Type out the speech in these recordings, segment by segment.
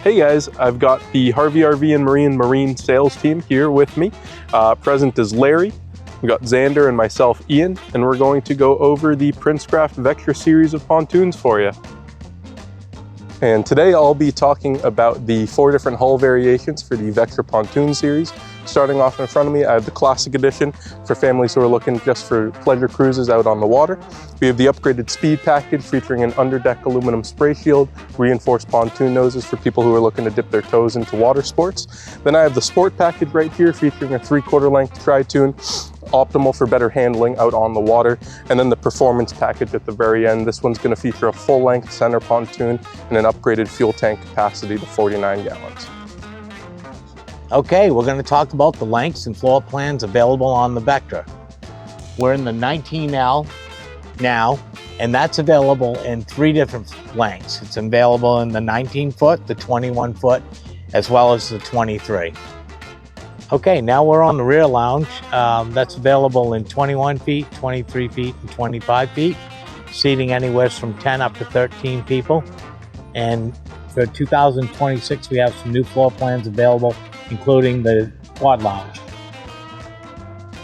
Hey guys, I've got the Harvey RV and Marine sales team here with me. Present is Larry, we've got Zander and myself, Ian, and we're going to go over the Princecraft Vectra series of pontoons for you. And today I'll be talking about the 4 different hull variations for the Vectra Pontoon series. Starting off in front of me, I have the Classic Edition for families who are looking just for pleasure cruises out on the water. We have the upgraded Speed package featuring an underdeck aluminum spray shield, reinforced pontoon noses for people who are looking to dip their toes into water sports. Then I have the Sport package right here featuring a 3/4 length tri-toon, optimal for better handling out on the water. And then the Performance package at the very end. This one's going to feature a full-length center pontoon and an upgraded fuel tank capacity to 49 gallons. Okay, we're going to talk about the lengths and floor plans available on the Vectra. We're in the 19L now, and that's available in 3 different lengths. It's available in the 19 foot, the 21 foot, as well as the 23. Okay, now we're on the rear lounge. That's available in 21 feet, 23 feet, and 25 feet, seating anywhere from 10 up to 13 people. And for 2026, we have some new floor plans available, including the quad lounge.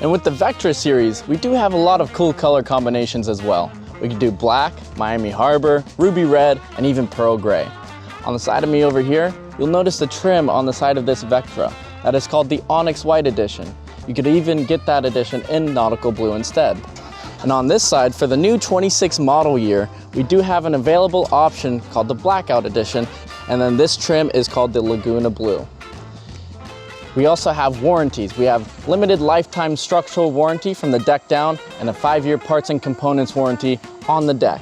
And with the Vectra series, we do have a lot of cool color combinations as well. We can do black, Miami Harbor, ruby red, and even pearl gray. On the side of me over here, you'll notice the trim on the side of this Vectra. That is called the Onyx White Edition. You could even get that edition in nautical blue instead. And on this side, for the new 26 model year, we do have an available option called the Blackout Edition, and then this trim is called the Laguna Blue. We also have warranties. We have limited lifetime structural warranty from the deck down and a 5-year parts and components warranty on the deck.